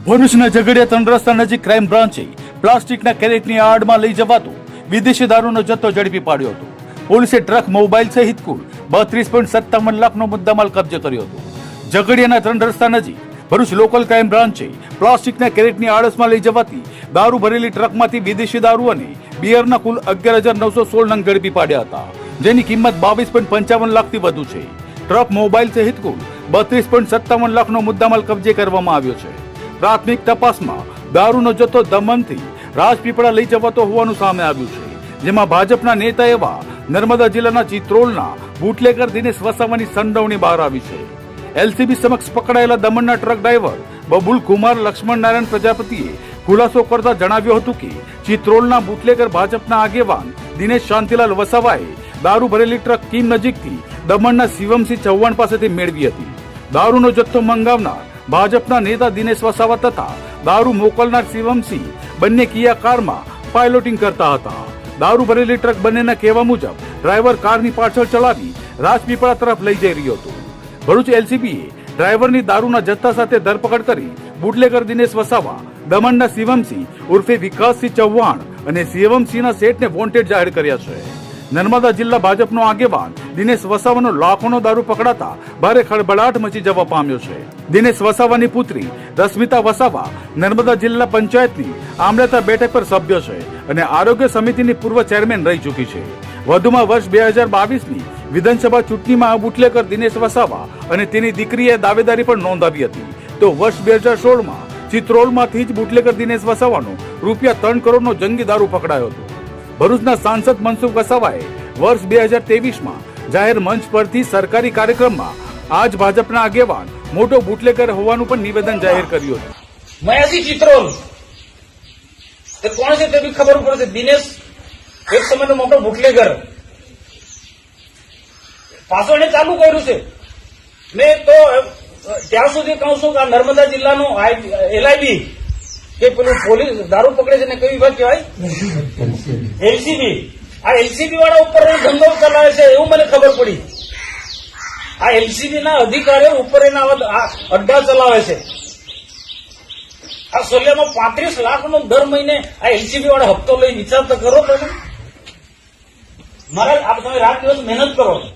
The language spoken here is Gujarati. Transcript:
ભરૂચના ઝઘડિયા 3 રસ્તા નજીક ક્રાઇમ બ્રાન્ચે પ્લાસ્ટિકના કેરેટની આડમાં લઈ જવાતો વિદેશી દારૂનો જથ્થો ઝડપી પાડ્યો હતો. પોલીસે ટ્રક, મોબાઈલ સહિત કુલ 32.57 લાખનો મુદ્દામાલ કબજે કર્યો હતો. ઝઘડિયાના 3 રસ્તા નજીક ભરૂચ લોકલ ક્રાઇમ બ્રાન્ચે પ્લાસ્ટિકના કેરેટની આડસમાં લઈ જવાતી દારૂ ભરેલી ટ્રકમાંથી વિદેશી દારૂ અને બિયરના કુલ 11,916 નંગ ઝડપી પાડ્યા હતા, જેની કિંમત 22.55 લાખથી વધુ છે. ટ્રક, મોબાઈલ સહિત કુલ 32.57 લાખનો મુદ્દામાલ કબજે કરવામાં આવ્યો છે. પ્રાથમિક તપાસમાં દારૂનો જથ્થો દમણથી રાજપીપળા લઈ જવાતો હોવાનું સામે આવ્યું છે, જેમાં ભાજપના નેતા એવા નર્મદા જિલ્લાના ચિત્રોલના બુટલેગર દિનેશ વસાવાની સંડોવણી બહાર આવી છે. એલસીબી સમક્ષ પકડાયેલા દમણના ટ્રક ડ્રાઈવર બબુલ કુમાર લક્ષ્મણ નારાયણ પ્રજાપતિએ ખુલાસો કરતા જણાવ્યું હતું કે ચિત્રોલના બુટલેગર ભાજપના આગેવાન દિનેશ શાંતિલાલ વસાવાએ દારૂ ભરેલી ટ્રક કીમ નજીકથી દમણના શિવમસિંહ ચૌહાણ પાસેથી મેળવી હતી. દારૂનો જથ્થો મંગાવનાર ભાજપના નેતા દિનેશ વસાવા તથા દારૂ મોકલનાર શિવમસિંહ બંને કિયા કારમાં પાયલોટિંગ કરતા હતા. દારૂ ભરેલી ટ્રક બંનેના કહેવા મુજબ ડ્રાઈવર કારની પાછળ ચલાવી રાજપીપળા તરફ લઈ જઈ રહ્યો હતો. ભરૂચ એલસીબીએ ડ્રાઈવરની દારૂના જથ્થા સાથે ધરપકડ કરી બુટલેગર દિનેશ વસાવા, દમણના શિવમસિંહ ઉર્ફે વિકાસસિંહ ચૌહાણ અને શિવમસિંહના શેઠને વોન્ટેડ જાહેર કર્યા છે. નર્મદા જિલ્લા ભાજપનો આગેવાન દિનેશ વસાવાનો લાખોનો દારૂ પકડાતા ભારે ખળભળાટ મચી જવા પામ્યો છે. દિનેશ વસાવાની પુત્રી રશ્મિતા વસાવા નર્મદા જિલ્લા પંચાયતની આમળાતા બેઠક પર સભ્ય છે અને આરોગ્ય સમિતિની પૂર્વ ચેરમેન રહી ચૂકી છે. વધુમાં વર્ષ 2022ની વિધાનસભા ચૂંટણીમાં બુટલેગર દિનેશ વસાવા અને તેની દીકરીએ દાવેદારી પણ નોંધાવી હતી, તો વર્ષ 2016માં ચિત્રોલમાંથી જ બુટલેગર દિનેશ વસાવાનો ₹3 કરોડનો જંગી દારૂ પકડાયો હતો. ભરૂચના સાંસદ મનસુખ વસાવાએ વર્ષ 2023માં જાહેર મંચ પરથી સરકારી કાર્યક્રમમાં આજ ભાજપના આગેવાન મોટો બુટલેગર હોવાનું પણ નિવેદન જાહેર કર્યું હતું. મયાસી ચિત્રોલ તે કોણ છે તે બી ખબર પડશે. દિનેશ એક સમયનો મોટો બુટલેગર, પાછો એને ચાલુ કર્યું છે. મેં તો ત્યાં સુધી કહું છું કે આ નર્મદા જિલ્લાનું એલઆઈબી કે પેલું પોલીસ દારૂ પકડે છે ને કઈ વિભાગ કહેવાય, એલસીબી. આ એલસીબી વાળા ઉપર ધંધો ચલાવે છે એવું મને ખબર પડી. આ એલસીબી ના અધિકારીઓ ઉપર એના અડ્ડા ચલાવે છે. આ સોલિયામાં 35 લાખનો દર મહિને આ એલસીબી વાળા હપ્તો લઈ વિચાર તો કરો તમે. મારા તમે રાત દિવસ મહેનત કરો.